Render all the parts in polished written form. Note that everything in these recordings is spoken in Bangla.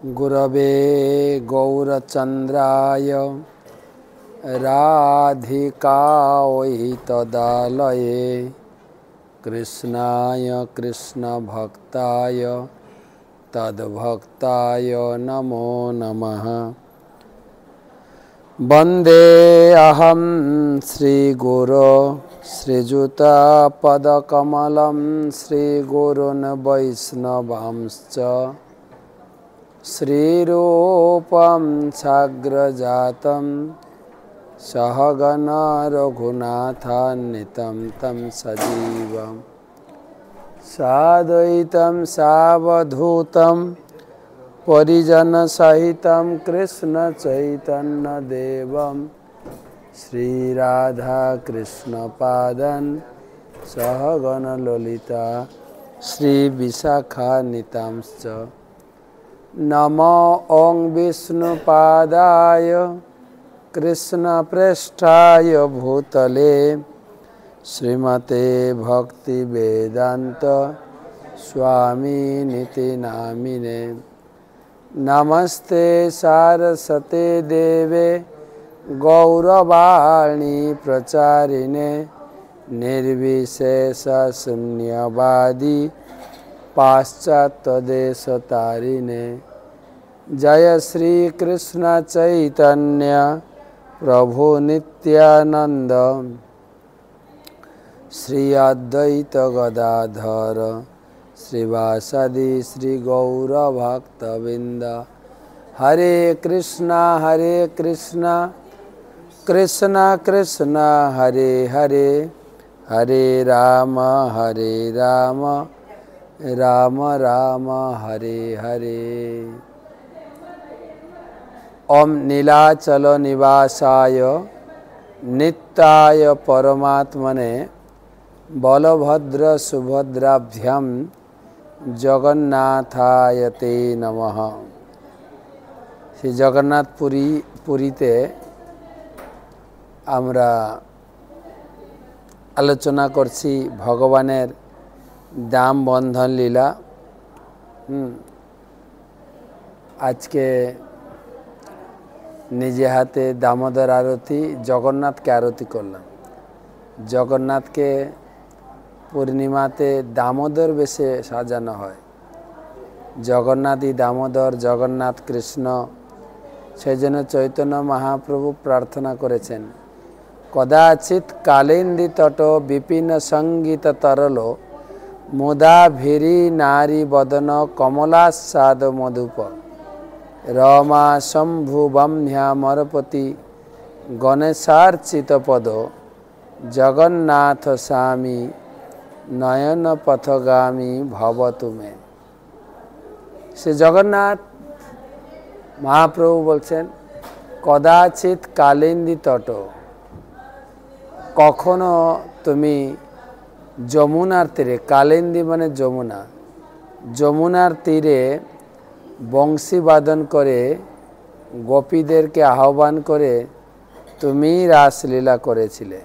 गुरवे गौरचन्द्राय राधिकायै तदालये कृष्णाय कृष्णभक्ताय तद्भक्ताय नमो नमः। वन्दे अहं श्रीगुरो श्रीयुतापदकमलं श्रीगुरुन् वैष्णवांश्च श्रीरूपं साग्रजातं सहगण रघुनाथान्वितं तं सजीवं साद्वैतं सावधूतं परिजनसहितं कृष्णचैतन्यदेवं श्रीराधाकृष्णपादं सहगण ललिता श्रीविशाखान्वितांश्च। नमो ॐ विष्णुपादाय कृष्णप्रेष्ठाय भूतले श्रीमते भक्तिवेदान्त स्वामिनिति नामिने। नमस्ते सारस्वते देवे गौरवाणी प्रचारिणे निर्विशेषशून्यवादी पाश्चात्यदेशतारिणे। जय श्री कृष्ण चैतन्य प्रभु नित्यानंद श्री अद्वैत गदाधर श्रीवासदि श्री गौर भक्तबिंद। हरे कृष्णा कृष्णा कृष्णा हरे हरे, हरे राम राम राम हरे हरे। ओम नीलाचल निवासाय नित्याय परमात्मने बलभद्र सुभद्राभ्याम जगन्नाथाय ते नमः। श्री जगन्नाथ पुरीते आमरा आलोचना करছি भगवानेर दाम बंधन लीला। आज के निजे हाथे दामोदर आरती जगन्नाथ के आरती करलाम। जगन्नाथ के पूर्णिमाते दामोदर बेशे साजानो है। जगन्नाथी दामोदर जगन्नाथ कृष्ण सेजন্য चैतन्य महाप्रभु प्रार्थना करेছেন कदाचित कालिंदी तट विपिन संगीत तरलो मुदा भीरी नारी बदन कमलास्वाद मधुप रमा शंभु ब्रह्मपति गणेशार्चित पद जगन्नाथ स्वामी नयन पथगामी भवतु में। से जगन्नाथ महाप्रभु बोलছেন कदाचित कालिंदी तट कखनो तुमी যমুনার তীরে, কালিন্দী মানে যমুনা, যমুনার তীরে বংশী বাদন করে গোপীদেরকে আহ্বান করে তুমি রাসলীলা করেছিলে।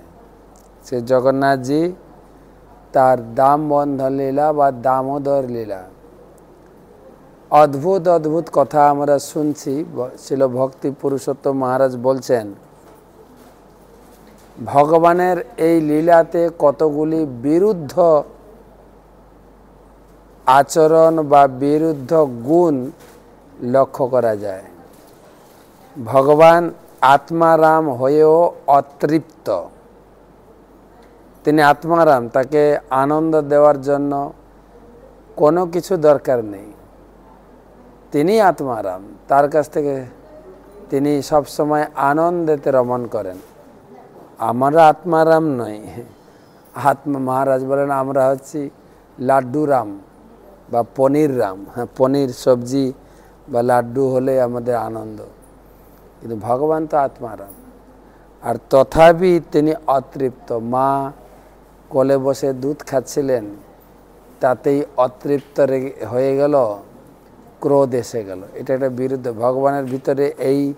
সে জগন্নাথজি তার দাম বন্ধন লীলা বা দামোদর লীলা। অদ্ভুত অদ্ভুত কথা আমরা শুনছি। ছিল ভক্তি পুরুষোত্তম মহারাজ বলছেন भगवानेर এই লীলাতে কতগুলি বিরুদ্ধ आचरण बा विरुद्ध गुण लक्ष्य करा जाए। भगवान आत्माराम हয়েও अतृप्त। তিনি आत्माराम, ताके आनंद देवार जन्य कोनो किछु दरकार नहीं। তিনি आत्माराम, तार काछ थेके তিনি सब समय आनंदेते रमण करें। आमारा आत्माराम नई, आत्मा महाराज बोलेन आमरा हच्छी लाड्डू राम बा पनीर राम। हाँ, पनीर सब्जी बा लाड्डू होले आमादेर आनंद, किन्तु भगवान तो आत्माराम। और तथापि तिनि अतृप्त। मा कोले बसे दूध खाच्छिलेन, तातेई अतृप्त हये गेल, क्रोध एसे गेल। एटा एकटा बिरुद्ध। भगवानेर भितरे एई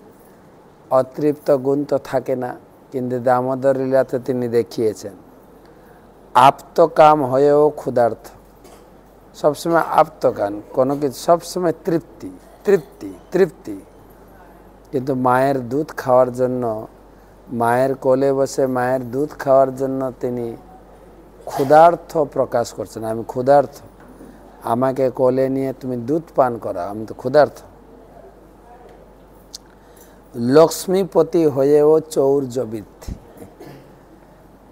अतृप्त गुण तो थाके ना, किन्तु दामोदर लीलाते तिनि देखिएছেন आप्त काम हয়েও ক্ষুধার্ত। सब समय आप्त कान, कोनो किछु सब समय तृप्ति। তৃপ্তি তৃপ্তি। কিন্তু মায়ের দুধ খাওয়ার জন্য, মায়ের কোলে বসে মায়ের দুধ খাওয়ার জন্য তিনি ক্ষুধার্ত প্রকাশ করছেন। আমি ক্ষুধার্ত, আমাকে কোলে নিয়ে তুমি দুধ পান করা, আমি তো ক্ষুধার্ত। লক্ষ্মীপতি হয়েও চৌর্য বৃদ্ধি।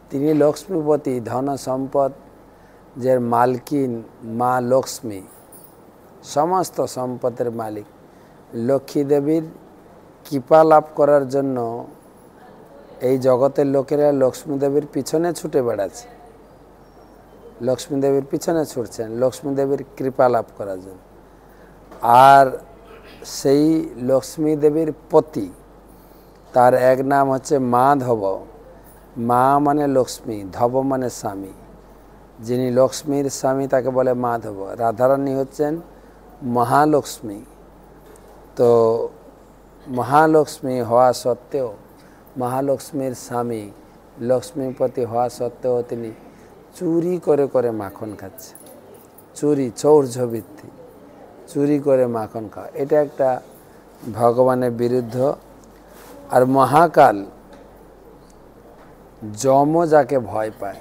তিনি লক্ষ্মীপতি, ধন সম্পদ যে মালকিন মা লক্ষ্মী, সমস্ত সম্পদের মালিক। লক্ষ্মী দেবীর কৃপা লাভ করার জন্য এই জগতের লোকেরা লক্ষ্মী দেবীর পিছনে ছুটে বেড়াচ্ছে, লক্ষ্মী দেবীর পিছনে ছুটছেন লক্ষ্মী দেবীর কৃপা লাভ করার জন্য। আর সেই লক্ষ্মী দেবীর পতি, তার এক নাম হচ্ছে মাধব। মা মানে লক্ষ্মী, ধব মানে স্বামী। যিনি লক্ষ্মীর স্বামী তাকে বলে মাধব। রাধারানী হচ্ছেন মহালক্ষ্মী। তো মহালক্ষ্মী হওয়া সত্ত্বেও, মহালক্ষ্মীর স্বামী লক্ষ্মীপতি হওয়া সত্ত্বেও তিনি চুরি করে করে মাখন খাচ্ছে। চুরি, চৌর্যবৃত্তি, চুরি করে মাখন খাওয়া, এটা একটা ভগবানের বিরুদ্ধ। আর মহাকাল, যমও যাকে ভয় পায়,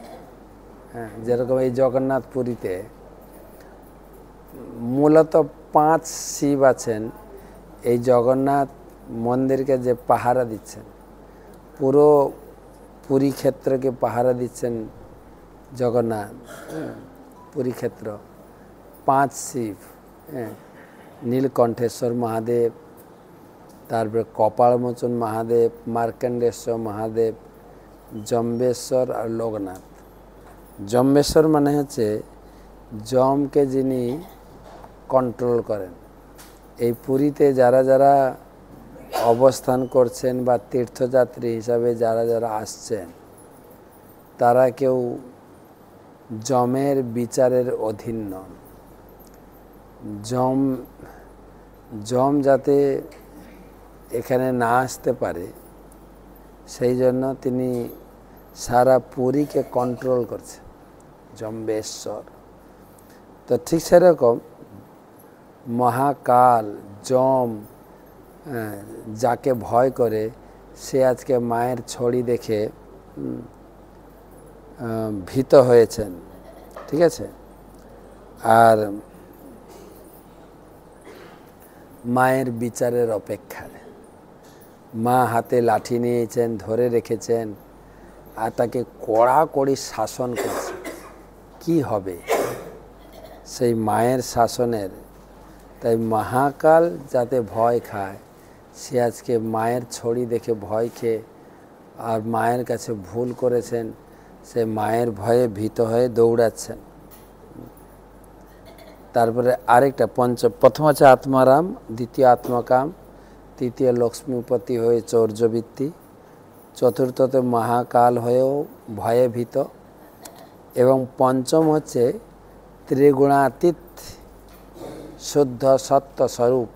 হ্যাঁ, যেরকম এই জগন্নাথ পুরীতে মূলত 5 শিব আছেন। এই জগন্নাথ মন্দিরকে যে পাহারা দিচ্ছেন, পুরো পুরী ক্ষেত্রকে পাহারা দিচ্ছেন জগন্নাথ, পুরী ক্ষেত্র। 5 শিব, হ্যাঁ, নীলকণ্ঠেশ্বর মহাদেব, তারপরে কপালমোচন মহাদেব, মার্কণ্ডেশ্বর মহাদেব, জম্বেশ্বর আর লোকনাথ। জম্বেশ্বর মানে হচ্ছে যমকে যিনি কন্ট্রোল করেন। এই পুরীতে যারা যারা অবস্থান করছেন বা তীর্থযাত্রী হিসাবে যারা যারা আসছেন, তারা কেউ যমের বিচারের অধীন নন। যম যাতে এখানে না আসতে পারে, সেই জন্য তিনি সারা পুরীকে কন্ট্রোল করছেন, জম্বেশ্বর। তো ঠিক সেরকম মহাকাল, যম যাকে ভয় করে, সে আজকে মায়ের ছড়ি দেখে ভীত হয়েছেন, ঠিক আছে। আর মায়ের বিচারের অপেক্ষায় মা হাতে লাঠি নিয়েছেন, ধরে রেখেছেন, আর তাকে কড়াকড়ি শাসন করছে। কি হবে সেই মায়ের শাসনের? তাই মহাকাল যাতে ভয় খায়, সে আজকে মায়ের ছড়ি দেখে ভয় খেয়ে, আর মায়ের কাছে ভুল করেছেন, সে মায়ের ভয়ে ভীত হয়ে দৌড়াচ্ছেন। তারপরে আরেকটা প্রথম হচ্ছে আত্মারাম, দ্বিতীয় আত্মকাম, তৃতীয় লক্ষ্মীপতি হয়ে চৌর্যবৃত্তি, চতুর্থতে মহাকাল হয়েও ভয়ে ভীত, এবং পঞ্চম হচ্ছে ত্রিগুণাতীত শুদ্ধ সত্য স্বরূপ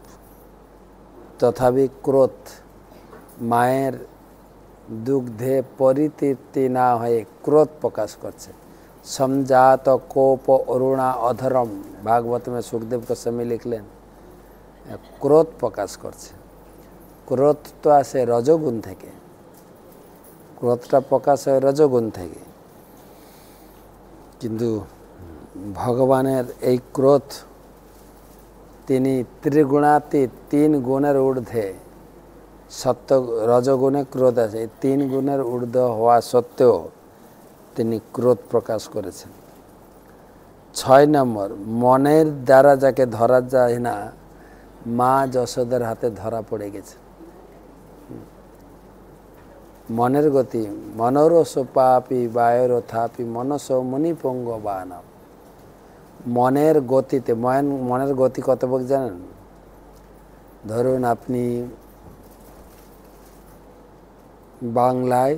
তথাপি ক্রোধ, মায়ের দুগ্ধে পরিতৃপ্তি না হয়ে ক্রোধ প্রকাশ করছে। সমজাত কোপ অরুণা অধরম, ভাগবত में सुखदेव गोस्वामी লিখলেন, ক্রোধ প্রকাশ করছে। ক্রোধ তো আসে রজগুণ থেকে, ক্রোধটা প্রকাশ হয় রজগুণ থেকে। কিন্তু ভগবানের এই ক্রোধ, তিনি ত্রিগুণাতীত, 3 গুণের ঊর্ধ্বে। সত্য রজগুণে ক্রোধ আছে, এই 3 গুণের ঊর্ধ্ব হওয়া সত্ত্বেও তিনি ক্রোধ প্রকাশ করেছেন। 6 নম্বর, মনের দ্বারা যাকে ধরা যায় না, মা যশোদার হাতে ধরা পড়ে গেছে। মনের গতি, মনোরস পাপি বায়ুর থাপি মনস মুনিপঙ্গ বানাম। মনের গতিতে, মনের গতি কত বক জানেন? ধরুন আপনি বাংলায়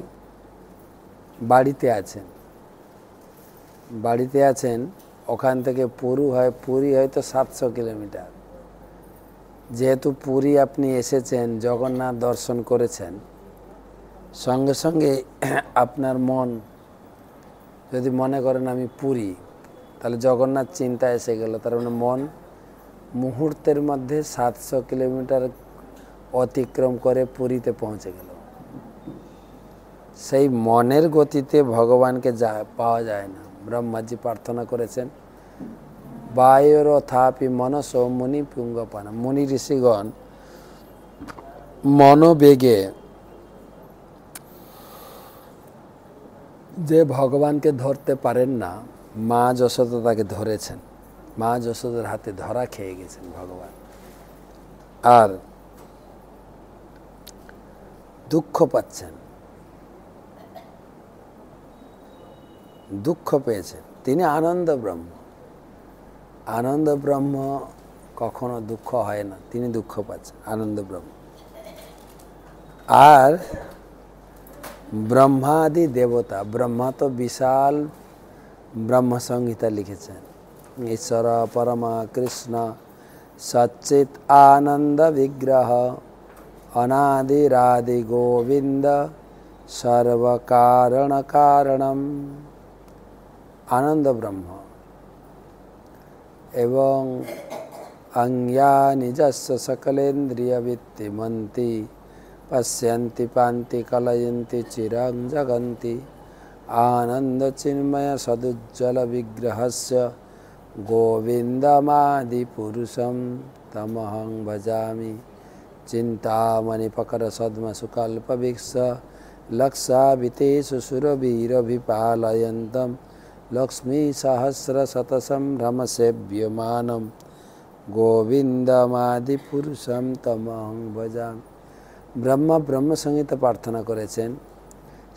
বাড়িতে আছেন, ওখান থেকে পুরী হয়তো 700 কিলোমিটার। যেহেতু পুরী আপনি এসেছেন, জগন্নাথ দর্শন করেছেন, সঙ্গে সঙ্গে আপনার মন যদি মনে করেন আমি পুরী, তাহলে জগন্নাথ চিন্তা এসে গেল। তার মানে মন মুহূর্তের মধ্যে 700 কিলোমিটার অতিক্রম করে পুরীতে পৌঁছে গেল। সেই মনের গতিতে ভগবানকে পাওয়া যায় না। ব্রহ্মাজি প্রার্থনা করেছেন, বায়োরথাপি মনস মুনি পুঙ্গপানা, মুনি ঋষিগণ মনোবেগে যে ভগবানকে ধরতে পারেন না, মা যশোদা তাকে ধরেছেন। মা যশোদার হাতে ধরা খেয়ে গেছেন ভগবান, আর দুঃখ পাচ্ছেন, দুঃখ পেয়েছেন। তিনি আনন্দ ব্রহ্ম। আনন্দ ব্রহ্ম কখনো দুঃখ হয় না, তিনি দুঃখ পাচ্ছেন, আনন্দ ব্রহ্ম। আর ব্রহ্মাদি দেবতা, ব্রহ্মা তো বিশাল ব্রহ্ম সংহিতা লিখেছেন। ঈশ্বর পরমা কৃষ্ণ সচ্চিত আনন্দ বিগ্রহ অনাদিরাদি গোবিন্দ সর্বকারণ কারণম, আনন্দ ব্রহ্ম। এবং অজ্ঞা নিজস্ব সকলেন্দ্রিয় বৃত্তিমন্তি পশ্যন্তি পান্তি কলয়ন্তি চিরং জগন্তি আনন্দ চিন্ময় সদুজ্জ্বল বিগ্রহস্য গোবিন্দমাদি পুরুষম তমহং ভজামি চিন্তামণি পকর সদ্ম সুকল্প বিক্ষ লক্ষাবিতেষু সুরবীরভিপালয়ন্তম লক্ষ্মী সহস্র শতসম্ভ্রম সেব্যমানম গোবিন্দমাদি পুরুষম তমহং ভজামি। ব্রহ্মা ব্রহ্মসংহিতা প্রার্থনা করেছেন,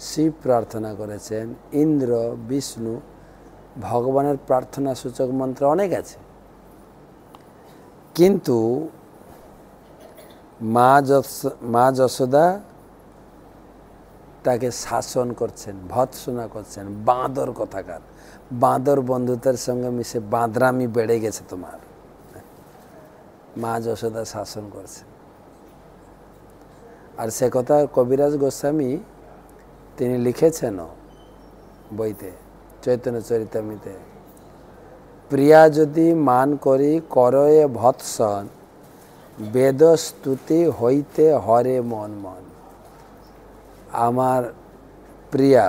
শিব প্রার্থনা করেছেন, ইন্দ্র, বিষ্ণু, ভগবানের প্রার্থনা সূচক মন্ত্র অনেক আছে। কিন্তু মা যশোদা তাকে শাসন করছেন, ভৎসনা করছেন। বাঁদর কথাকার, বাঁদর বন্ধুদের সঙ্গে মিশে বাঁদরামি বেড়ে গেছে তোমার। মা যশোদা শাসন করছেন। আর সে কথা কবিরাজ গোস্বামী তিনি লিখেছেন বইতে, চৈতন্য চরিতামৃতে, প্রিয়া যদি মান করি করয়ে ভৎসন বেদ স্তুতি হইতে হরে মন মন। আমার প্রিয়া,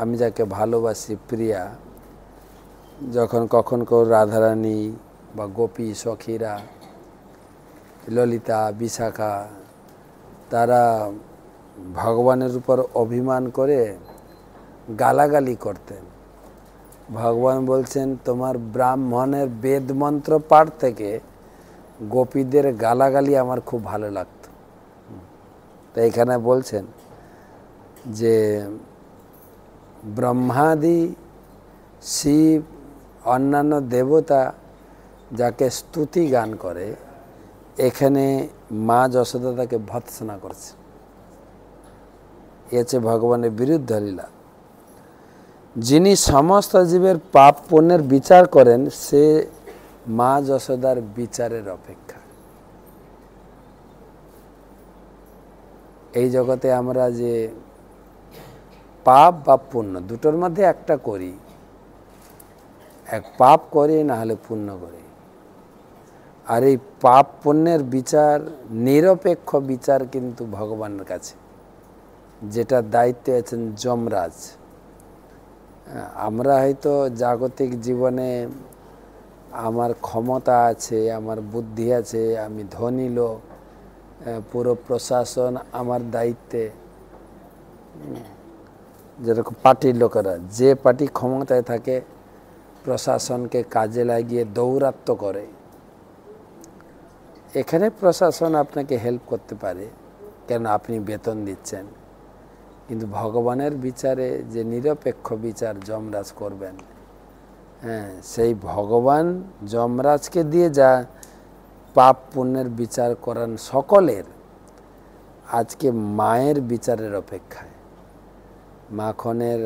আমি যাকে ভালোবাসি, প্রিয়া, যখন কখন কেউ রাধারানী বা গোপী সখীরা, ললিতা, বিশাখা, তারা ভগবানের উপর অভিমান করে গালাগালি করতেন, ভগবান বলছেন তোমার ব্রাহ্মণের বেদ মন্ত্র পাঠ থেকে গোপীদের গালাগালি আমার খুব ভালো লাগতো। তো এখানে বলছেন যে ব্রহ্মাদি, শিব, অন্যান্য দেবতা যাকে স্তুতি গান করে, এখানে মা যশোদা তাকে ভৎসনা করছে। এ হচ্ছে ভগবানের বিরুদ্ধ লীলা। যিনি সমস্ত জীবের পাপ পুণ্যের বিচার করেন, সে মা যশোদার বিচারের অপেক্ষা। এই জগতে আমরা যে পাপ বা পুণ্য দুটোর মধ্যে একটা করি, এক পাপ করি না হলে পুণ্য করি। আর এই পাপ পুণ্যের বিচার, নিরপেক্ষ বিচার কিন্তু ভগবানের কাছে, যেটা দায়িত্বে আছেন যমরাজ। আমরা হয়তো জাগতিক জীবনে আমার ক্ষমতা আছে, আমার বুদ্ধি আছে, আমি ধনী লোক, পুরো প্রশাসন আমার দায়িত্বে। যেরকম পার্টির লোকেরা, যে পার্টি ক্ষমতায় থাকে প্রশাসনকে কাজে লাগিয়ে দৌরাত্ম্য করে। এখানে প্রশাসন আপনাকে হেল্প করতে পারে, কেন আপনি বেতন দিচ্ছেন। কিন্তু ভগবানের বিচারে যে নিরপেক্ষ বিচার যমরাজ করবেন, হ্যাঁ, সেই ভগবান যমরাজকে দিয়ে যা পাপ পুণ্যের বিচার করান সকলের, আজকে মায়ের বিচারের অপেক্ষায়। মাখনের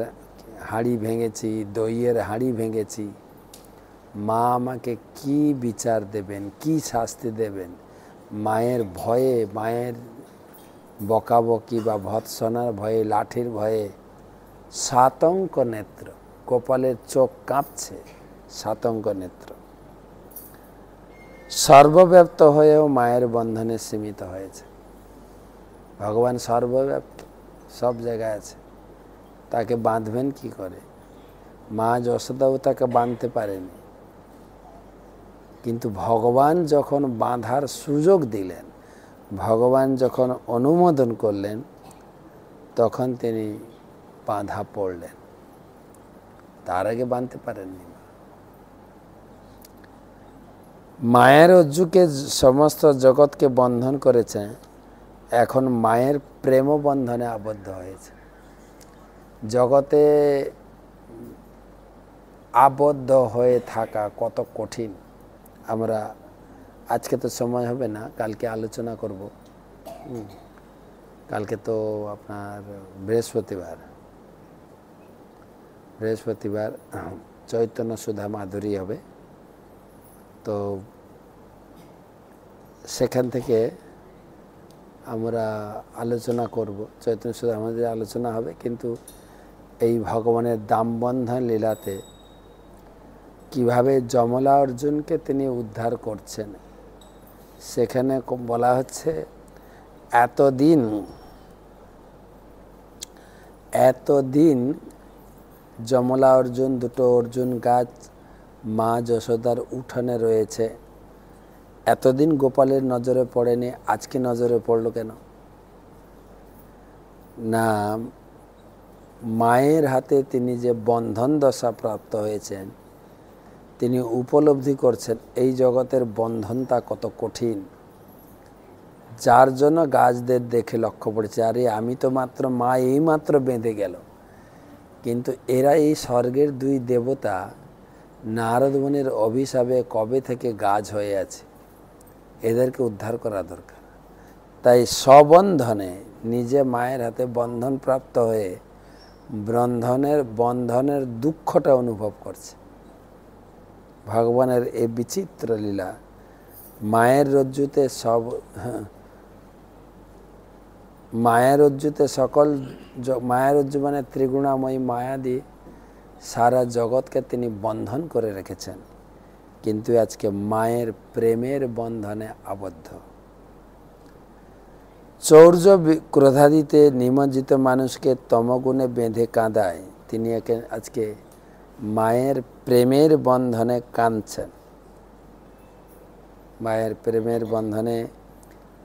হাঁড়ি ভেঙেছি, দইয়ের হাঁড়ি ভেঙেছি, মা আমাকে কি বিচার দেবেন, কি শাস্তি দেবেন, মায়ের ভয়ে, মায়ের বকাবকি বা ভৎসনার ভয়ে, লাঠির ভয়ে সাতঙ্ক নেত্র, কপালের চোখ কাঁপছে, সাতঙ্ক নেত্র। সর্বব্যাপ্ত হয়েও মায়ের বন্ধনে সীমিত হয়েছে। ভগবান সর্বব্যাপ্ত, সব জায়গায় আছে, তাকে বাঁধবেন কি করে? মা যশোদাও তাকে বাঁধতে পারেনি, কিন্তু ভগবান যখন বাঁধার সুযোগ দিলেন, ভগবান যখন অনুমোদন করলেন, তখন তিনি বাঁধা পড়লেন। তার আগে বাঁধতে পারেননি। মায়ের অজ্জুকে সমস্ত জগৎকে বন্ধন করেছে, এখন মায়ের প্রেম বন্ধনে আবদ্ধ হয়েছে। জগতে আবদ্ধ হয়ে থাকা কত কঠিন, আমরা আজকে তো সময় হবে না, কালকে আলোচনা করব। কালকে তো আপনার বৃহস্পতিবার চৈতন্য সুধা মাধুরী হবে, তো সেখান থেকে আমরা আলোচনা করব। চৈতন্য সুধা আমাদের আলোচনা হবে, কিন্তু এই ভগবানের দামবন্ধন লীলাতে কিভাবে যমলা অর্জুনকে তিনি উদ্ধার করছেন, সেখানে বলা হচ্ছে এতদিন যমলা অর্জুন, দুটো অর্জুন গাছ মা যশোদার উঠানে রয়েছে, এতদিন গোপালের নজরে পড়েনি, আজকে নজরে পড়ল কেন? না, মায়ের হাতে তিনি যে বন্ধন দশা প্রাপ্ত হয়েছেন, তিনি উপলব্ধি করছেন এই জগতের বন্ধনটা কত কঠিন। যার জন্য গাছদের দেখে লক্ষ্য পড়েছে, আরে আমি তো মাত্র মা, এই মাত্র বেঁধে গেল, কিন্তু এরা এই স্বর্গের দুই দেবতা নারদ মুনির অভিশাপে কবে থেকে গাছ হয়ে আছে, এদেরকে উদ্ধার করা দরকার। তাই সবন্ধনে নিজে মায়ের হাতে বন্ধন প্রাপ্ত হয়ে বন্ধনের দুঃখটা অনুভব করছে। ভগবানের এই বিচিত্র লীলা, মায়ের রজ্জুতে মায়ের রজ্জু মানে ত্রিগুণাময়ী মায়া দিয়ে সারা জগৎকে তিনি বন্ধন করে রেখেছেন, কিন্তু আজকে মায়ের প্রেমের বন্ধনে আবদ্ধ। চৌর্য ক্রোধাদিতে নিমজ্জিত মানুষকে তমগুণে বেঁধে কাঁদায়, তিনি আজকে মায়ের প্রেমের বন্ধনে কাঁদছেন। মায়ের প্রেমের বন্ধনে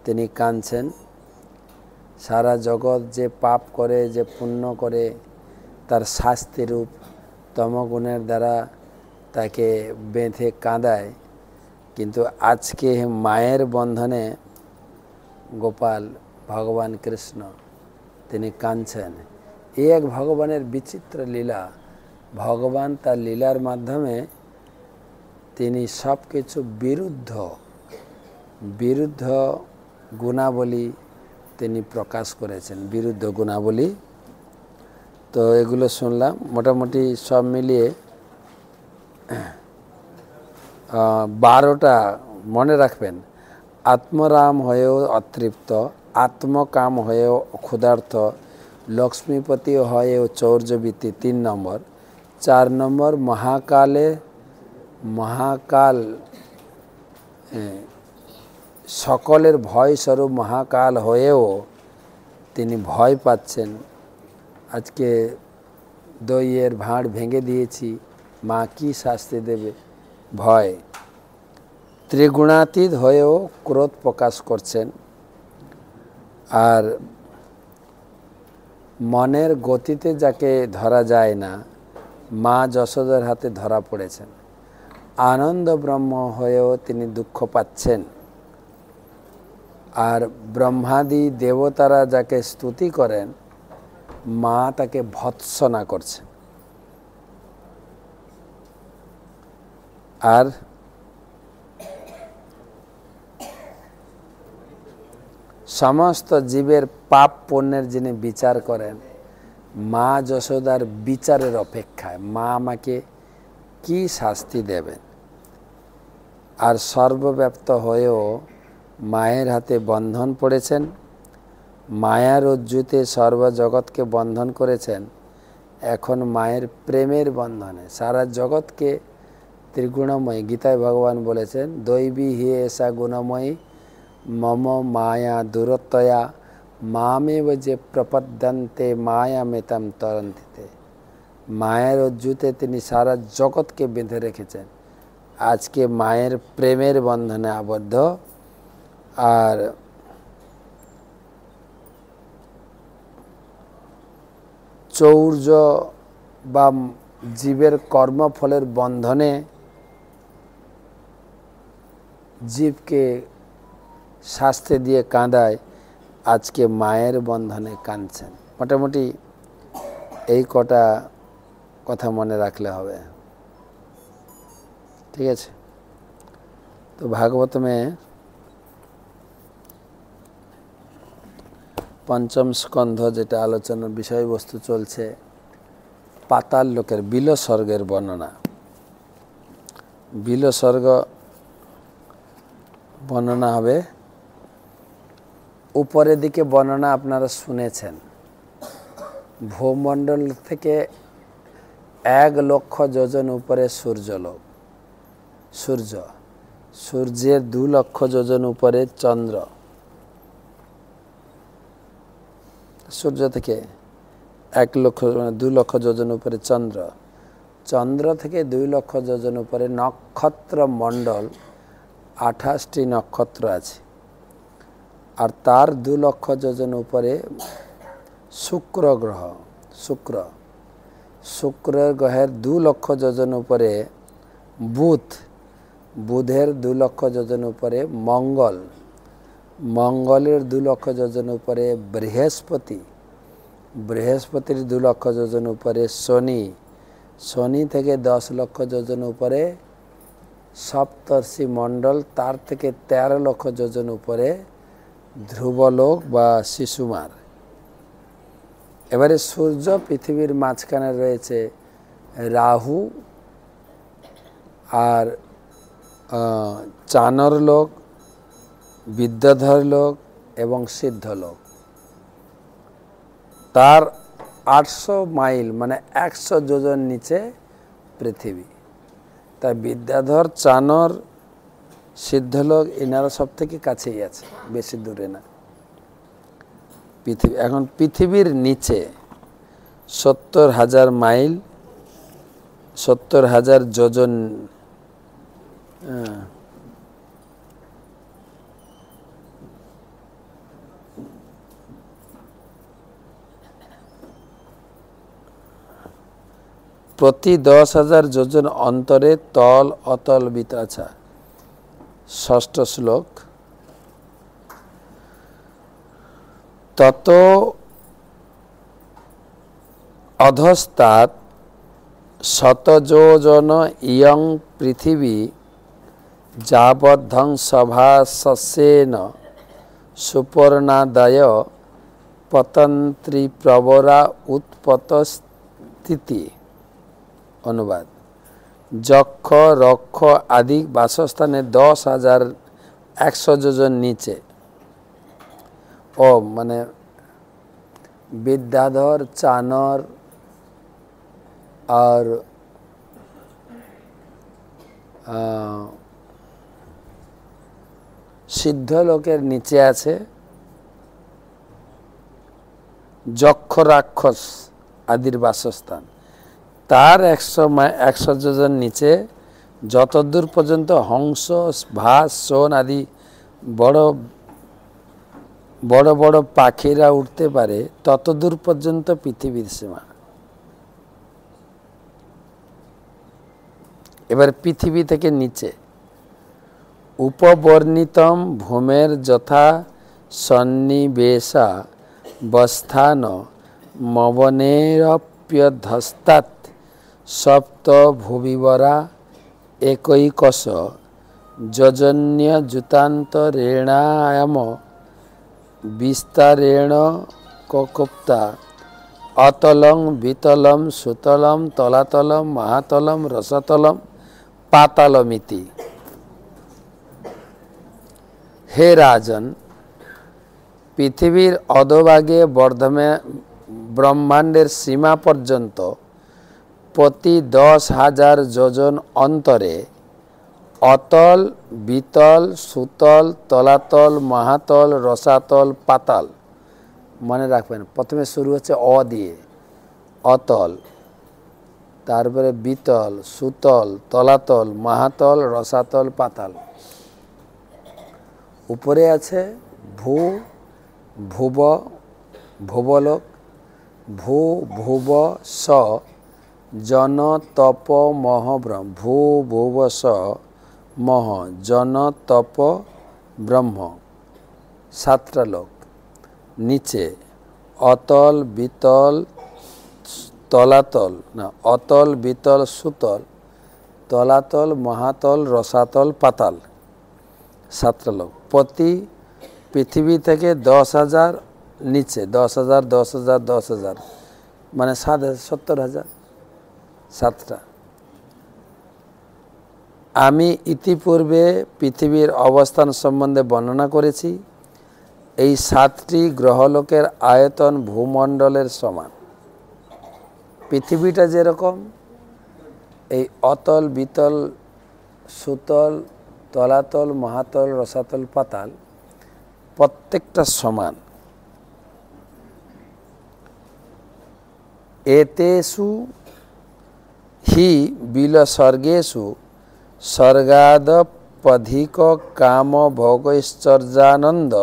তিনি কাঁদছেন। সারা জগৎ যে পাপ করে, যে পুণ্য করে, তার শাস্তিরূপ তমগুণের দ্বারা তাকে বেঁধে কাঁদায়, কিন্তু আজকে মায়ের বন্ধনে গোপাল ভগবান কৃষ্ণ তিনি কাঁদছেন। এই এক ভগবানের বিচিত্র লীলা। ভগবান তার লীলার মাধ্যমে তিনি সব কিছু বিরুদ্ধ গুণাবলী তিনি প্রকাশ করেছেন, বিরুদ্ধ গুণাবলী। তো এগুলো শুনলাম, মোটামুটি সব মিলিয়ে 12টা মনে রাখবেন। আত্মরাম হয়েও অতৃপ্ত, আত্মকাম হয়েও ক্ষুধার্ত, লক্ষ্মীপতি হয়েও চৌর্যবৃত্তি 3 নম্বর। 4 নম্বর মহাকাল সকলের ভয় স্বরূপ মহাকাল হয়েও তিনি ভয় পাচ্ছেন। আজকে দইয়ের ভাঁড় ভেঙে দিয়েছি, মা কি শাস্তি দেবে, ভয়। ত্রিগুণাতীত হয়েও ক্রোধ প্রকাশ করছেন, আর মনের গতিতে যাকে ধরা যায় না, মা যশোদার হাতে ধরা পড়েছেন। আনন্দ ব্রহ্ম হয়েও তিনি দুঃখ পাচ্ছেন, আর ব্রহ্মাদি দেবতারা যাকে স্তুতি করেন, মা তাকে ভৎসনা করছেন। আর সমস্ত জীবের পাপ পুণ্যের যিনি বিচার করেন, মা যশোদার বিচারের অপেক্ষায় মা আমাকে কি শাস্তি দেবেন। আর সর্বব্যাপ্ত হয়েও মায়ের হাতে বন্ধন পড়েছেন, মায়ার রজ্জুতে সর্বজগৎকে বন্ধন করেছেন। এখন মায়ের প্রেমের বন্ধনে সারা জগৎকে ত্রিগুণময়ী। গীতায় ভগবান বলেছেন দৈবী হি এষা গুণময়ী মম মায়া দূরত্বয়া মামেব যে প্রপদ্যন্তে মায়ামেতাম তরন্তিতে। মায়ের অজ্জুতে তিনি সারা জগৎকে বেঁধে রেখেছেন। আজকে মায়ের প্রেমের বন্ধনে আবদ্ধ। আর চৌর্য বা জীবের কর্মফলের বন্ধনে জীবকে শাস্তি দিয়ে কাঁদায়, আজকে মায়ের বন্ধনে কাঁদছেন। মোটামুটি এই কটা কথা মনে রাখলে হবে, ঠিক আছে? তো ভাগবতমে পঞ্চম স্কন্ধ যেটা আলোচনার বিষয়বস্তু চলছে, পাতাল লোকের বিল স্বর্গের বর্ণনা। বিল স্বর্গ বর্ণনা হবে। উপরের দিকে বর্ণনা আপনারা শুনেছেন, ভূমণ্ডল থেকে 1,00,000 যোজন উপরে সূর্যলোক, সূর্য, সূর্যের 2,00,000 যোজন উপরে চন্দ্র, সূর্য থেকে 2,00,000 যোজন উপরে চন্দ্র, চন্দ্র থেকে 2,00,000 যোজন উপরে নক্ষত্র মণ্ডল, 28টি নক্ষত্র আছে। আর তার 2,00,000 যোজন উপরে শুক্র গ্রহ, শুক্র গ্রহের 2,00,000 যোজন উপরে বুধ, বুধের 2,00,000 যোজন উপরে মঙ্গল, মঙ্গলের 2,00,000 যোজন উপরে বৃহস্পতি, বৃহস্পতির 2,00,000 যোজন উপরে শনি, শনি থেকে 10,00,000 যোজন উপরে সপ্তর্ষি মণ্ডল, তার থেকে 13,00,000 যোজন উপরে ধ্রুবলোক বা শিশুমার। এবারে সূর্য পৃথিবীর মাঝখানে রয়েছে রাহু আর চানর লোক, বিদ্যাধর লোক এবং সিদ্ধ লোক। তার 800 মাইল মানে 100 যোজন নিচে পৃথিবী। তাই বিদ্যাধর, চানর, সিদ্ধলোক এনারা সব থেকে কাছেই আছে, বেশি দূরে না। পৃথিবী এখন পৃথিবীর নিচে 70,000 মাইল, 70,000 যোজন, প্রতি 10,000 যোজন অন্তরে তল অতল বিতাছা। ষষ্ঠ শ্লোক। তত অধস্তাৎ শতযোজন ইয়ং পৃথিবী যাবদ্ধং সভাসস্যেন সুপর্ণাদয় পতন্ত্রী প্রবরা উৎপতস্থিতি। অনুবাদ: যক্ষ, রক্ষ আদি বাসস্থানে 10,100 যোজন নিচে। ও মানে বিদ্যাধর, চানর আর সিদ্ধ লোকের নিচে আছে যক্ষ, রাক্ষস আদির বাসস্থান। তার 100 যোজন নিচে যতদূর পর্যন্ত হংস, ভাস, সোন আদি বড় বড় বড় পাখিরা উঠতে পারে, ততদূর পর্যন্ত পৃথিবীর সীমা। এবার পৃথিবী থেকে নিচে উপবর্ণিতম ভূমের যথা সন্নিবেশা বস্থান মবনেরপ্যধস্তাৎ সপ্ত ভুবিবরা একৈকশ যোজন্য যুতান্তরেণায়াম বিস্তারেণ ককুপ্তা অতলং বিতলম সুতলম তলাতলম মহাতলম রসতলম পাতালমিতি। হে রাজন, পৃথিবীর অধোভাগে ব্রহ্মাণ্ডের সীমা পর্যন্ত প্রতি 10,000 যোজন অন্তরে অতল, বিতল, সুতল, তলাতল, মহাতল, রসাতল, পাতাল। মনে রাখবেন, প্রথমে শুরু হচ্ছে অ দিয়ে, অতল, তারপরে বিতল, সুতল, তলাতল, মহাতল, রসাতল, পাতাল। উপরে আছে ভূ, ভুব, ভুবলোক, ভূ, ভুব, স, জন, তপ, মহ, ব্রহ্ম। ভূ, ভুব, স, মহ, জন, তপ, ব্রহ্ম। 7টা লোক। নিচে অতল, বিতল, তলাতল, না, অতল, বিতল, সুতল, তলাতল, মহাতল, রসাতল, পাতাল। 7টা লোক। প্রতি পৃথিবী থেকে 10,000 নিচে, 10,000, 10,000, 10,000, মানে 70,000। 7টা। আমি ইতিপূর্বে পৃথিবীর অবস্থান সম্বন্ধে বর্ণনা করেছি। এই 7টি গ্রহলোকের আয়তন ভূমণ্ডলের সমান। পৃথিবীটা যেরকম, এই অতল, বিতল, সুতল, তলাতল, মহাতল, রসাতল, পাতাল প্রত্যেকটা সমান। এতেষু হি বিলসর্গেষু স্বর্গাদপধিক কাম ভোগৈশ্চর্যানন্দ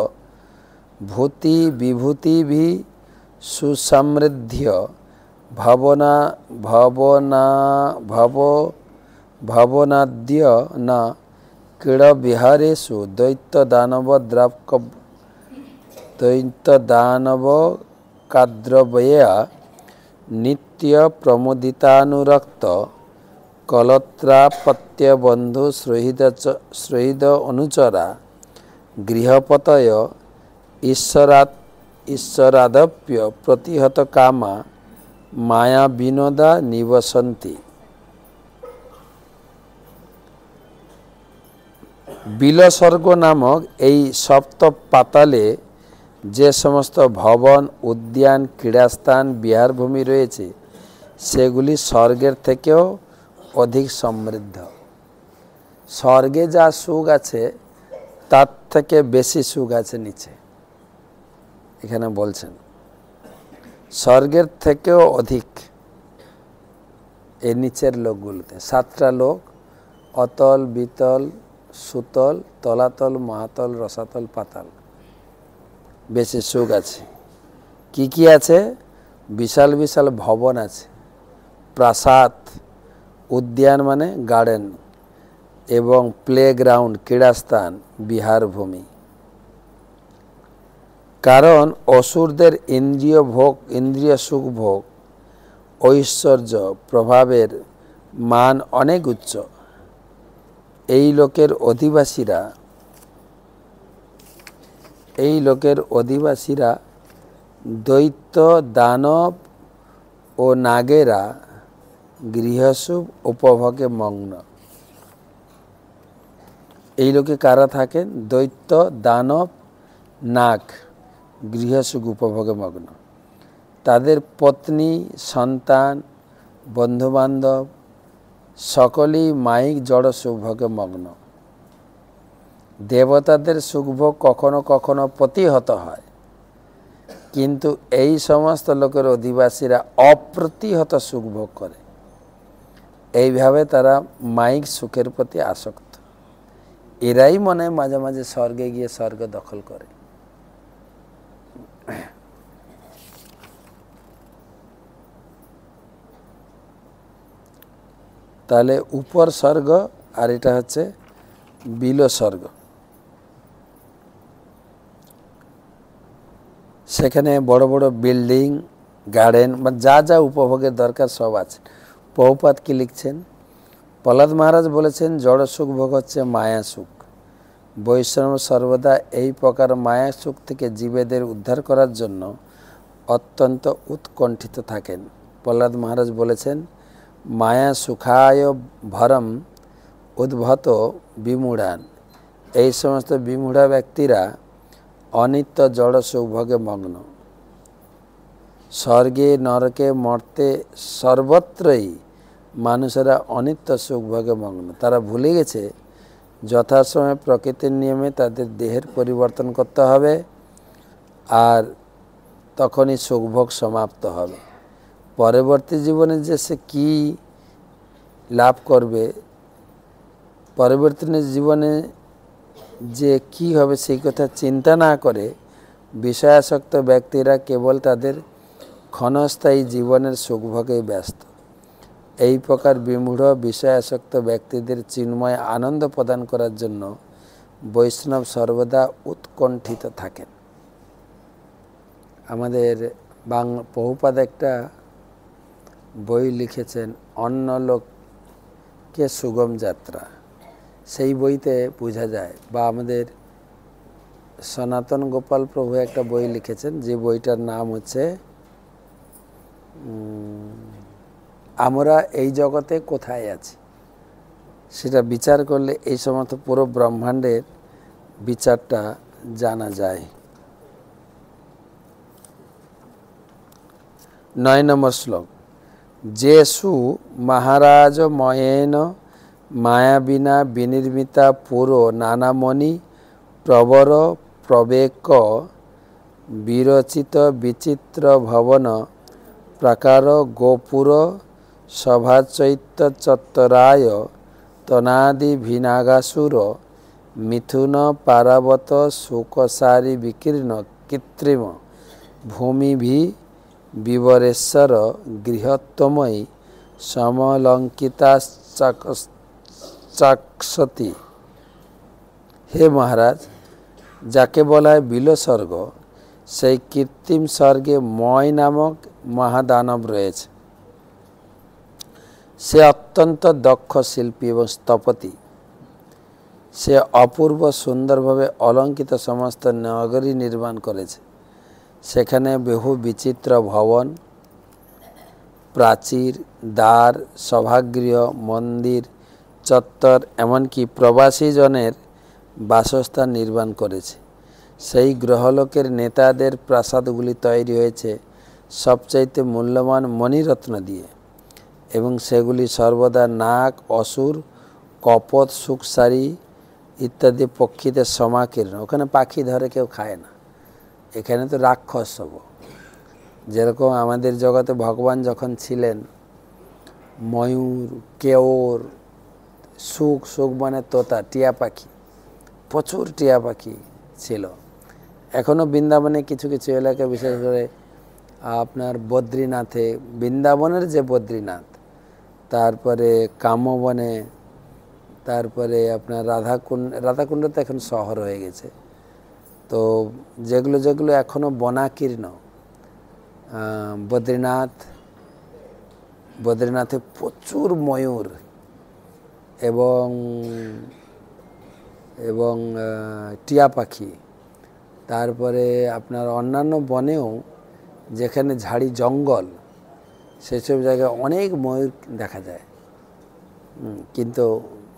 ভূতি বিভূতিভি সুসমৃদ্ধ ভবনাদ্য ন ক্রীড়বিহারেষু দৈত্যদানবকাদ্রবয়া নিত্য প্রমোদিতানুরক্ত কলত্রাপত্যবন্ধু সৃহৃদ অনুচরা গৃহপতয় ঈশ্বরাদপ্য প্রতিহত কামা মায়া বিনোদা নিবসন্তি। বিলসর্গ নামক এই সপ্ত পাতালে যে সমস্ত ভবন, উদ্যান, ক্রীড়াস্থান, বিহারভূমি রয়েছে সেগুলি স্বর্গের থেকেও অধিক সমৃদ্ধ। স্বর্গে যা সুখ আছে তার থেকে বেশি সুখ আছে নিচে। এখানে বলছেন স্বর্গের থেকেও অধিক এই নিচের লোকগুলোতে। 7টা লোক, অতল, বিতল, সুতল, তলাতল, মহাতল, রসাতল, পাতাল, বেশি সুখ আছে। কি কি আছে? বিশাল বিশাল ভবন আছে, প্রাসাদ, উদ্যান মানে গার্ডেন, এবং প্লেগ্রাউন্ড, ক্রীড়াস্থান, বিহারভূমি। কারণ অসুরদের ইন্দ্রিয় সুখ ভোগ, ঐশ্বর্য প্রভাবের মান অনেক উচ্চ। এই লোকের অধিবাসীরা দৈত্য, দানব ও নাগেরা গৃহসুখ উপভোগে মগ্ন। এই লোকে কারা থাকেন? দৈত্য, দানব, নাগ গৃহসুখ উপভোগে মগ্ন। তাদের পত্নী, সন্তান, বন্ধুবান্ধব সকলেই মায়িক জড় সুখভোগে মগ্ন। দেবতাদের সুখভোগ কখনো কখনো প্রতিহত হয়, কিন্তু এই সমস্ত লোকের অধিবাসীরা অপ্রতিহত সুখভোগ করে। এইভাবে তারা মায়িক সুখের প্রতি আসক্ত। এরাই মনে মাঝে মাঝে স্বর্গে গিয়ে স্বর্গ দখল করে। তাহলে উপর স্বর্গ আর এটা হচ্ছে বিলো স্বর্গ। সেখানে বড় বড় বিল্ডিং, গার্ডেন বা যা যা উপভোগের দরকার সব আছে। প্রভুপাদ কি লিখছেন? প্রহ্লাদ মহারাজ বলেছেন জড় সুখ ভোগ হচ্ছে মায়া সুখ। বৈষ্ণব সর্বদা এই প্রকার মায়া সুখ থেকে জীবেদের উদ্ধার করার জন্য অত্যন্ত উৎকণ্ঠিত থাকেন। প্রহ্লাদ মহারাজ বলেছেন মায়া সুখায় ভরম উদ্ভত বিমূঢ়ান। এই সমস্ত বিমূঢ়া ব্যক্তিরা অনিত্য জড় সুখভোগে মগ্ন। স্বর্গে, নরকে, মর্তে সর্বত্রই মানুষেরা অনিত্য সুখভোগে মগ্ন। তারা ভুলে গেছে যথাসময়ে প্রকৃতির নিয়মে তাদের দেহের পরিবর্তন করতে হবে, আর তখনই সুখভোগ সমাপ্ত হবে। পরবর্তী জীবনে যে সে কী লাভ করবে, পরবর্তী জীবনে যে কি হবে সেই কথা চিন্তা না করে বিষয়াসক্ত ব্যক্তিরা কেবল তাদের ক্ষণস্থায়ী জীবনের সুখভোগেই ব্যস্ত। এই প্রকার বিমূঢ় বিষয়াসক্ত ব্যক্তিদের চিন্ময় আনন্দ প্রদান করার জন্য বৈষ্ণব সর্বদা উৎকণ্ঠিত থাকেন। আমাদের প্রভুপাদ একটা বই লিখেছেন, অন্য লোককে সুগম যাত্রা। সেই বইতে বোঝা যায়, বা আমাদের সনাতন গোপাল প্রভু একটা বই লিখেছেন, যে বইটার নাম হচ্ছে আমরা এই জগতে কোথায় আছি। সেটা বিচার করলে এই সমস্ত পুরো ব্রহ্মাণ্ডের বিচারটা জানা যায়। 9 নম্বর শ্লোক। যেসু মহারাজ ময়েন মায়াবিনা বিনির্মিতা পুরো নানামণি প্রবর প্রবেক বিরচিত বিচিত্র ভবন প্রাকার গোপুর সভাচৈত্য চত্বরায় তনাদি ভিনাগাসুর মিথুন পারাবত শুকসারি বিকীর্ণ কৃত্রিম ভূমিভি বিবরেশ্বর গৃহত্বময়ী সমলঙ্কিতা চাক্ষতি। হে মহারাজ, যাকে বলা হয় বিলস্বর্গ, সেই কৃত্রিম স্বর্গে ময় নামক মহাদানব রয়েছে। সে অত্যন্ত দক্ষ শিল্পী এবং স্থপতি। সে অপূর্ব সুন্দরভাবে অলঙ্কিত সমস্ত নগরী নির্মাণ করেছে। সেখানে বহু বিচিত্র ভবন, প্রাচীর, দ্বার, সভাগৃহ, মন্দির, চত্বর, এমনকি প্রবাসীজনের বাসস্থান নির্মাণ করেছে। সেই গ্রহলোকের নেতাদের প্রাসাদগুলি তৈরি হয়েছে সবচাইতে মূল্যবান মণিরত্ন দিয়ে, এবং সেগুলি সর্বদা নাগ, অসুর, কপট, শুকসারি ইত্যাদি পক্ষীদের সমাকীর্ণ। ওখানে পাখি ধরে কেউ খায় না, এখানে তো রাক্ষস সব। যেরকম আমাদের জগতে ভগবান যখন ছিলেন, ময়ূর, কেওর, সুখ, সুখ মানে তোতা, টিয়া পাখি, প্রচুর টিয়া পাখি ছিল। এখনও বৃন্দাবনে কিছু কিছু এলাকায়, বিশেষ করে আপনার বদ্রীনাথে, বৃন্দাবনের যে বদ্রীনাথ, তারপরে কামবনে, তারপরে আপনার রাধাকুণ্ড তো এখন শহর হয়ে গেছে। তো যেগুলো যেগুলো এখনও বনাকীর্ণ, বদ্রীনাথে প্রচুর ময়ূর এবং টিয়া পাখি। তারপরে আপনার অন্যান্য বনেও যেখানে ঝাড়ি জঙ্গল, সেসব জায়গায় অনেক ময়ূর দেখা যায়। কিন্তু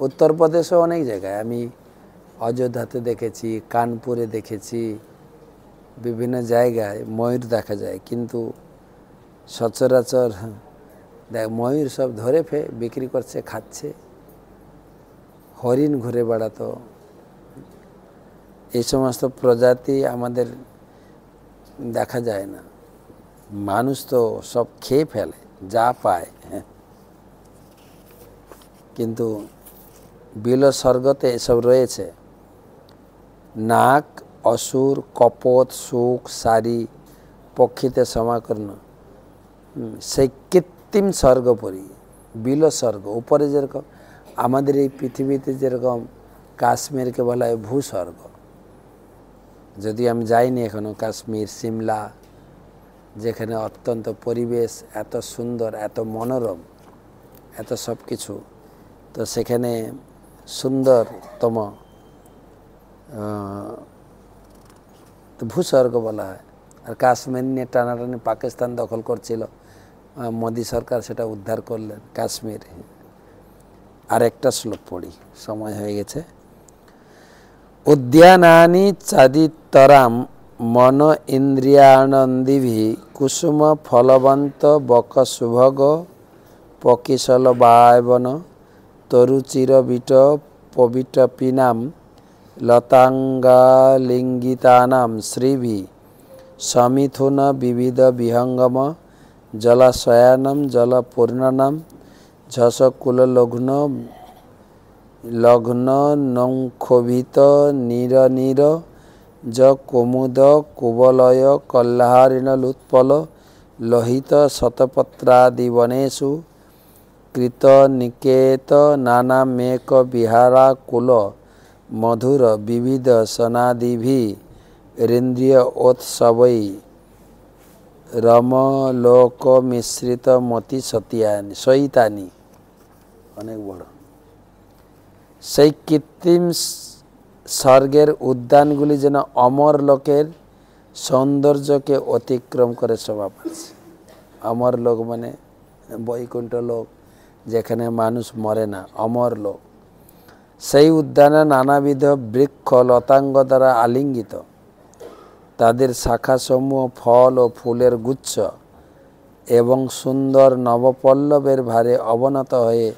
উত্তরপ্রদেশেও অনেক জায়গায়, আমি অযোধ্যাতে দেখেছি, কানপুরে দেখেছি, বিভিন্ন জায়গায় ময়ূর দেখা যায়। কিন্তু সচরাচর ময়ূর সব ধরে বিক্রি করছে, খাচ্ছে। হরিণ ঘুরে বেড়াতো। এই সমস্ত প্রজাতি আমাদের দেখা যায় না। মানুষ তো সব খেয়ে ফেলে যা পায়। কিন্তু বিলস্বর্গতে এসব রয়েছে। নাগ, অসুর, কপট, শুক, সারি পক্ষীতে সমাকর্ণ, সেই কৃত্রিম স্বর্গপরি বিলস্বর্গ। উপরে যেরকম আমাদের এই পৃথিবীতে যেরকম কাশ্মীরকে বলা হয় ভূস্বর্গ, যদি আমি যাইনি এখনো কাশ্মীর, সিমলা, যেখানে অত্যন্ত পরিবেশ এত সুন্দর, এত মনোরম, এত সব কিছু, তো সেখানে সুন্দরতম ভূস্বর্গ বলা হয়। আর কাশ্মীর নিয়ে টানাটানি পাকিস্তান দখল করছিল, মোদী সরকার সেটা উদ্ধার করলেন কাশ্মীর। আর একটা শ্লোক পড়ি, সময় হয়ে গেছে। উদ্যানানি চাদিতরাম মন ইন্দ্রিয়ানন্দিভি কুসুম ফলবন্ত বক শুভগ পকিশল বায়বন তরুচির বিট পবিটপিনাম লতাঙ্গালিঙ্গিতানাম শ্রীভি সমিথুন বিবিধ বিহঙ্গম জলাশয়ানম জলপূর্ণনম ঝসকূল লগ্ন লগ্ন নৌক্ষোভিত নীর য কুমুদ কুবলয় কল্লাহারিণলুৎপল লোহিত শতপত্রাদিবনেষু কৃত নিকেত নানামেক বিহারাকুল মধুর বিবিধ সনাদিভি ঋন্দ্রিয় ওৎসবৈ রমলোক মিশ্রিত মতি সৈতানি। অনেক বড়। সেই কৃত্রিম স্বর্গের উদ্যানগুলি যেন অমর লোকের সৌন্দর্যকে অতিক্রম করে শোভা পাচ্ছে। অমর লোক মানে বৈকুণ্ঠ লোক, যেখানে মানুষ মরে না, অমর লোক। সেই উদ্যানে নানাবিধ বৃক্ষ লতাঙ্গ দ্বারা আলিঙ্গিত, তাদের শাখাসমূহ ফল ও ফুলের গুচ্ছ এবং সুন্দর নবপল্লবের ভারে অবনত হয়ে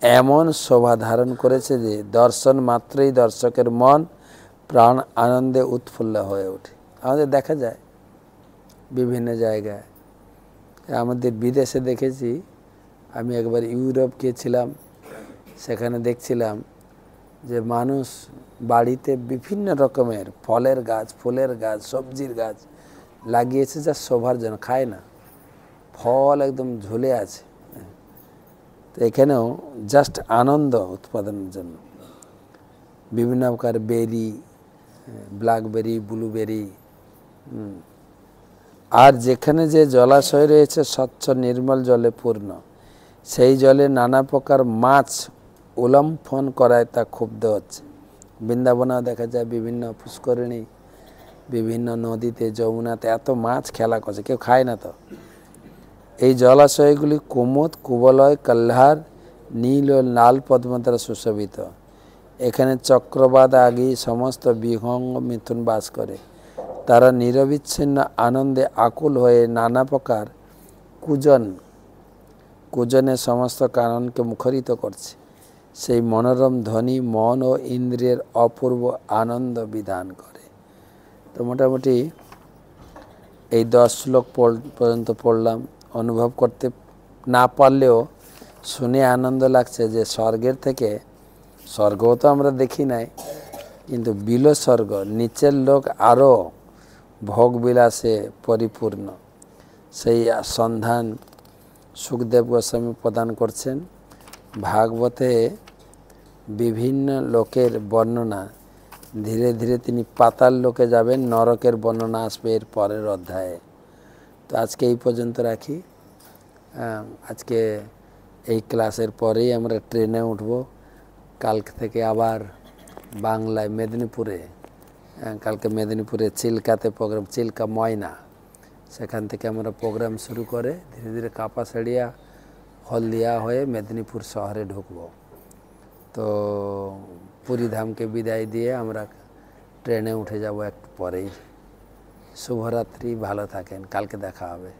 এমন শোভা ধারণ করেছে যে দর্শন মাত্রই দর্শকের মন প্রাণ আনন্দে উৎফুল্ল হয়ে ওঠে। আমাদের দেখা যায় বিভিন্ন জায়গায়, আমাদের বিদেশে দেখেছি। আমি একবার ইউরোপ গিয়েছিলাম, সেখানে দেখছিলাম যে মানুষ বাড়িতে বিভিন্ন রকমের ফলের গাছ, ফুলের গাছ, সবজির গাছ লাগিয়েছে, যা শোভার জন্য, খায় না, ফল একদম ঝুলে আছে। তো এখানেও জাস্ট আনন্দ উৎপাদনের জন্য বিভিন্ন প্রকার বেরি, ব্ল্যাকবেরি, ব্লুবেরি। আর যেখানে যে জলাশয় রয়েছে স্বচ্ছ নির্মল জলে পূর্ণ, সেই জলে নানা প্রকার মাছ উলম্ফন করায় তা ক্ষুব্ধ হচ্ছে। বৃন্দাবনেও দেখা যায় বিভিন্ন পুষ্করিণী, বিভিন্ন নদীতে, যমুনাতে এত মাছ খেলা করছে, কেউ খায় না। তো এই জলাশয়গুলি কুমুদ, কুবলয়, কল্হার, নীল ও লাল পদ্ম দ্বারা সুশোভিত। এখানে চক্রবাদ আগি সমস্ত বিহঙ্গ মিথুন বাস করে। তারা নিরবিচ্ছিন্ন আনন্দে আকুল হয়ে নানা প্রকার কুজনে সমস্ত কাননকে মুখরিত করছে। সেই মনোরম ধ্বনি মন ও ইন্দ্রিয়ের অপূর্ব আনন্দ বিধান করে। তো মোটামুটি এই 10 শ্লোক পর্যন্ত পড়লাম। অনুভব করতে না পারলেও শুনে আনন্দ লাগছে যে স্বর্গের থেকে, স্বর্গও তো আমরা দেখি নাই, কিন্তু বিলো স্বর্গ, নিচের লোক আরও ভোগবিলাসে পরিপূর্ণ, সেই সন্ধান সুখদেব গোস্বামী প্রদান করছেন। ভাগবতে বিভিন্ন লোকের বর্ণনা, ধীরে ধীরে তিনি পাতাল লোকে যাবেন, নরকের বর্ণনা আসবে এর পরের অধ্যায়ে। তো আজকে এই পর্যন্ত রাখি। আজকে এই ক্লাসের পরেই আমরা ট্রেনে উঠব। কালকে থেকে আবার বাংলায় মেদিনীপুরে, কালকে মেদিনীপুরে চিল্কাতে প্রোগ্রাম, চিল্কা ময়না, সেখান থেকে আমরা প্রোগ্রাম শুরু করে ধীরে ধীরে কাপাসাড়িয়া, হলদিয়া হয়ে মেদিনীপুর শহরে ঢুকব। তো পুরীধামকে বিদায় দিয়ে আমরা ট্রেনে উঠে যাব একটু পরেই। শুভরাত্রি, ভালো থাকেন, কালকে দেখা হবে।